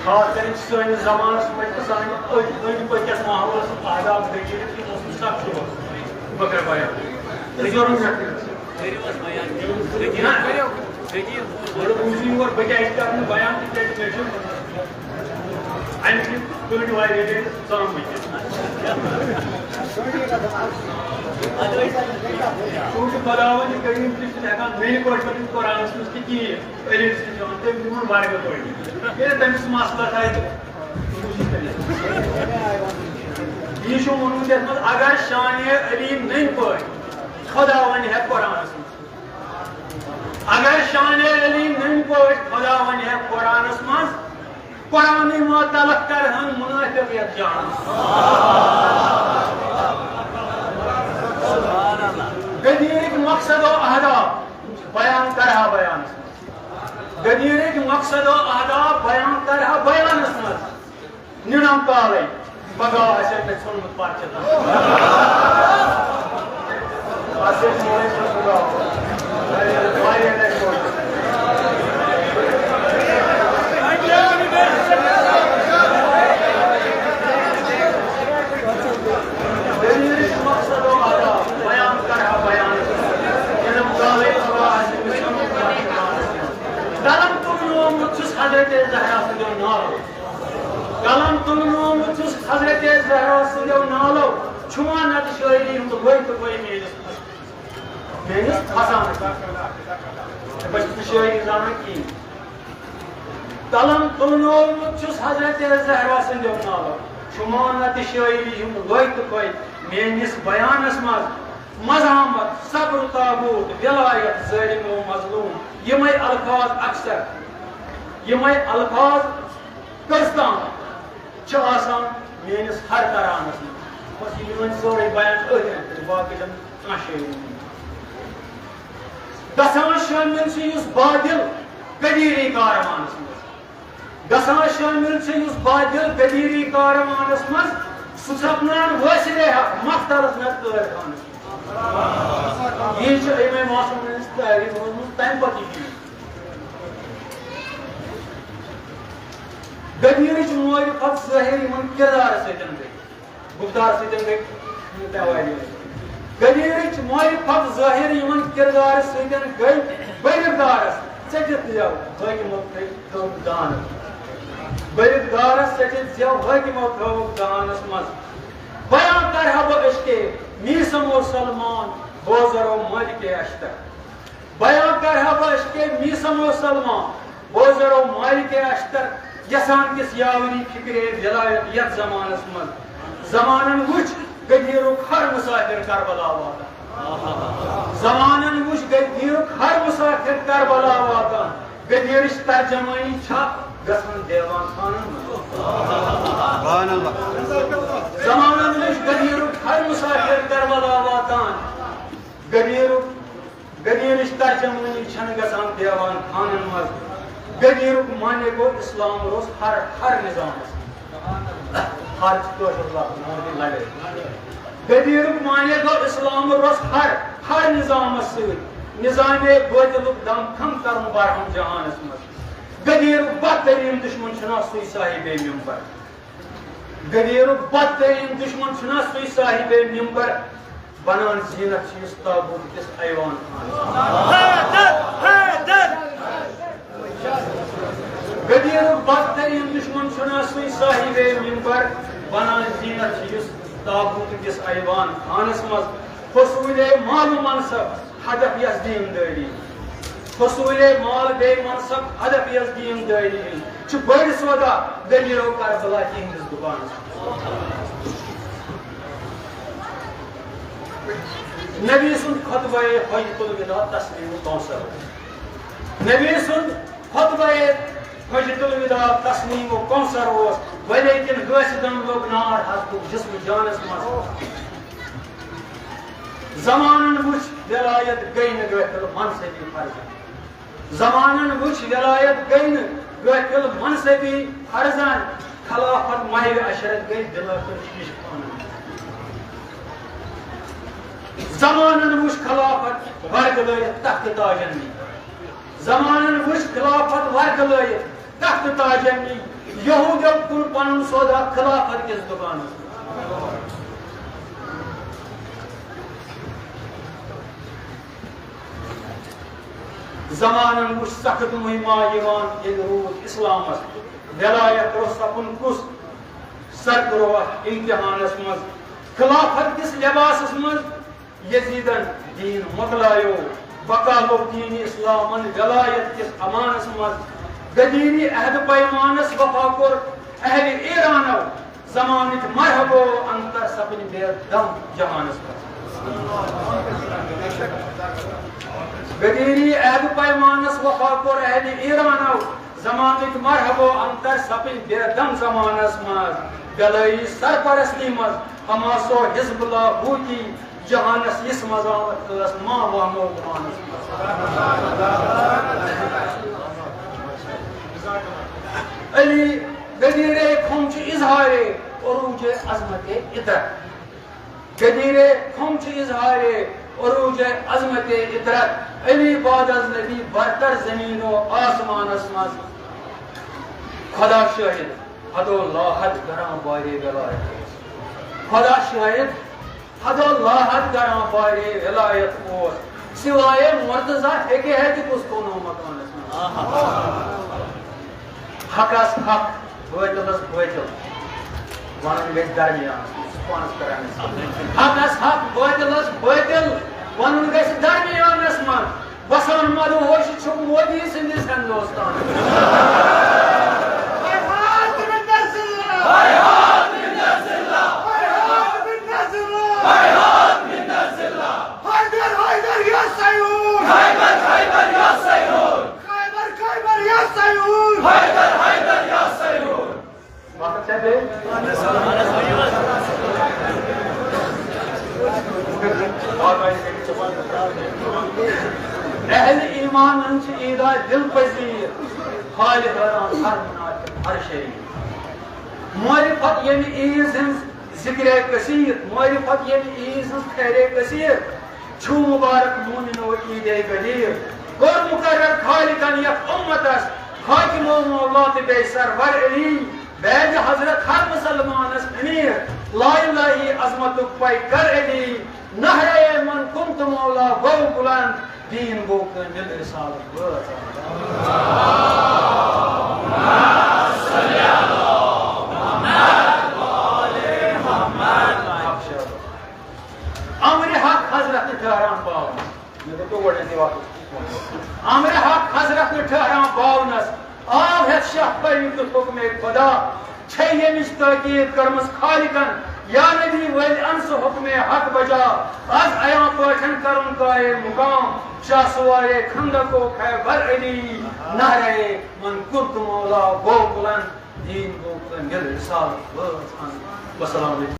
خاص کر سٲنِس زمانس منٛز سانہِ أنٛدۍ پٔکِس ماحولس آداب دٔلیٖل تِم اوس سخ شوق بہٕ کرٕ بیان بوٗزِو یور بہٕ کیٛازِ کرٕ نہٕ بیان تِکیٛازِ مےٚ چھُ اَمہِ کِنۍ تُلٕنۍ واریاہ لَٹہِ ژام وٕنکیٚس چوٗنٛکہِ خۄداوندِ کریٖم تہِ چھُنہٕ ہٮ۪کان میٛانہِ پٲٹھۍ پٔرِتھ قرآنس منٛز تہِ کِہیٖنۍ علی چھِ دِوان تٔمۍ دِوان واریاہ پٲٹھۍ ییٚلہِ تٔمِس مسلہٕ آسہِ یہِ چھُ ووٚنمُت یتھ منٛز اگر شانہِ علی نٔنۍ پٲٹھۍ خۄدا ونہِ ہے قرآنس منٛز اگر شانہِ علی نٔنۍ پٲٹھۍ خۄدا ونہِ ہے قرآنس منٛز قرآنٕے متعلق کرہن منٲفِق یتھ جانس غدیرٕکۍ مقصد و اہداف بیان کرہا بیانس منٛز غدیرٕکۍ مقصد و اہداف بیان کرہا بیانس منٛز نِنم کالے پگاہ آسہِ مےٚ ژھُنمُت پرچہِ واریاہ لٹہِ مقصد و آداب بیان کرہا بیانس نِنم کالے پگاہ آسہِ مےٚ ژھُنمُت پرچہِ قلم تُلنومُت چھُس حضرت زہرا سٕنٛدیو نالو قلم تُلنومُت چھُس حضرت زہرا سٕنٛدیو نالو چھُوا نتہٕ شٲعری ہُنٛد ؤے تہٕ ؤے میٲنِس کھسانس بہٕ چھُس نہٕ شٲعری زانان کِہیٖنۍ قلم تُلنومُت چھُس حضرت زہرا سٕنٛدیو نالو چھُوا نتہٕ شٲعری ہُنٛد ؤے تہٕ ؤے میٲنِس بیانس منٛز مزاحمت صبر تابوت ولایت ظٲلم و مظلوم یِمے الفاظ اکثر یِمے الفاظ کٔژتام چھِ آسان میٲنِس ہر ترانس منٛز بس یہِ وۄنۍ سورُے بیان أتھۍ باقٕے چھنہٕ کانٛہہ شٲعری گژھان شٲمِل چھُ یُس بادل غدیری کاروانس منٛز گژھان شٲمِل چھُ یُس بادل غدیری کاروانس منٛز سُہ سپنان وٲسِلے حق مختلف نتہٕ قٲد خانس منٛز یہِ چھُ اَمے موسم ہٕنٛز تعریٖف روٗزمٕژ تمہِ پتہٕ یہِ غدیرٕچ مورِ کھۄتہٕ ظٲہِر یِمن کِردارس سۭتۍ گٔے گُفتار سۭتۍ گٔے غدیرٕچ مورِ کھۄتہٕ ظٲہِر یِمن کِردارس سۭتۍ گٔے بٔرِتھ دارس ژٔٹِتھ زٮ۪و حٲکِمو تھٲوُکھ دانس بٔرِتھ دارس ژٔٹِتھ زٮ۪و حٲکِمو تھٲوُکھ دانس منٛز بیان کرہا بہٕ اشکے میٖسم و سلمان بوزرو مالکے اشتر بیان کرہا بہٕ اشکے میٖسم و سلمان بوزرو مالکے اشتر یسان کس یاوری فکرے ولایت یتھ زمانس منٛز زمانن وٕچھ غدیرُک ہر مسافر کربلا واتان زمانن وٕچھ غدیرُک ہر مسافر کربلا واتان غدیرٕچ ترجمٲنی چھا گژھان دیوان خانن منٛز زمانن وٕچھ غدیرُک ہر مسافر کربلا واتان غدیرٕچ ترجمٲنی چھنہٕ گژھان دیوان خانن منٛز غدیرُک معنی گوٚو اسلام روز ہر نظامس ہر کٲشُر لفظ لڑٲے غدیرُک معنی گوٚو اسلام روز ہر نظامس سۭتۍ نظامے بٲطلُک دم کھم کرُن برہم جہانس منٛز غدیرُک بدتریٖن دُشمن چھُنا سُے صاحبے ممبر غدیرُک بدتریٖن دُشمن چھُنا سُے صاحبے ممبر بنان زیٖنت چھِ یُس تابوت کِس ایوان غدیرُک بدتریٖن دُشمن چھُنا سُے صاحبے ممبر بنان زیٖنت چھِ یُس تابوت کِس ایوان خانس منٛز حصوٗلے مال و منصب ہدف یس دیٖندٲری حصوٗلے مال بیٚیہِ منصب ہدف یس دیٖندٲری چھُ بٔڑ سودا غدیرو کربلا تِہنٛدِس دُکانس نبی سُنٛد خطبے حجۃ الوداع تسلیٖم کوثر نبی سُنٛد خطبے حجۃ الوداع تسلیٖم کوثر اوس ولیکن حٲسِدن لوٚگ نار حضرتُک جسم جانس منٛز زمانن وٕچھ ولایت گٔے نہٕ غٲفِل منصبی فرزن زمانن وٕچھ ولایت گٔے نہٕ غٲفِل منصبی فرزن خلافت مہوِ عشرت گٔے دِلٲخٕر شیٖش خانن زمانن وٕچھ خلافت ورگہٕ لٲیِتھ تختہٕ تاجن نِش زمانن وٕچھ خلافت ورگہٕ لٲیِتھ تخت تاجن یہودیو کن پن سودا خلافت کس دکانس زمانن وچ سخت مہمہ یوان یل روز اسلامس ولایت رو سپن کس سرکرو امتحانس مز خلافت کس لباسس مز یزیدن دین مکلایو بقالو دین اسلامن ولایت کس امانس مز گدیری عہد پیمانس وفا کور اہل ایرانو زمانت مرحبو انتر سپن بے دم جہانس گدیری عہد پیمانس وفا کور اہل ایرانو زمانت مرحبو انتر سپن بے دم زمانس مز گلئی سرپرستی مز ہماسو حزب اللہ بوتی جہانس اس مزامت کلس ماں وامو گمانس علی گدیر کھمچ اظہار عروج عظمت عطرت گدیر کھمچ اظہار عروج عظمت عطرت علی بعد از نبی برتر زمین و آسمان اسماز خدا شاہد حد اللہ حد گرام باری ولایت خدا شاہد حد اللہ حد گرام باری ولایت اوس سوائے مرتضی ہیکے ہے کہ کس کو نو مکان حقس حق بٲطلس بٲطل ونن گژھِ درمیان پانس کران حقس حق بٲطلس بٲطل ونن گژھِ درمیانس منٛز بسان مدہوش چھُ مودی سٕنٛدِس ہندوستان اہل ایمان انچ عیدہ دل پذیر خالق حیران ہر مناسب ہر شریف معرفت یعنی عیز ہنز ذکر کثیر معرفت یعنی عیز ہنز خیر کثیر چھو مبارک مومن و عید گدیر گر مقرر خالقن یک امتس حاکم و مولات بے سرور علی بیج حضرت ہر مسلمانس امیر لا الہی عظمت پائی کر علی نہرے من کنت مولا گو بلند دین گو کنجل رسالت امر حق حضرت ٹھہران باون امر حق حضرت ٹھہران باونس آب ہیت شاہ پریت حکم خدا چھ یمش تاکید کرمس خالقن یا نبی ول انس حکم حق بجا از ایاں پوچھن کرن قائل مقام شاہ سوارے کھندکو خیبر علی نہرے من کنت مولا گو بلند دین گو کنجل رسالت والسلام علیکم.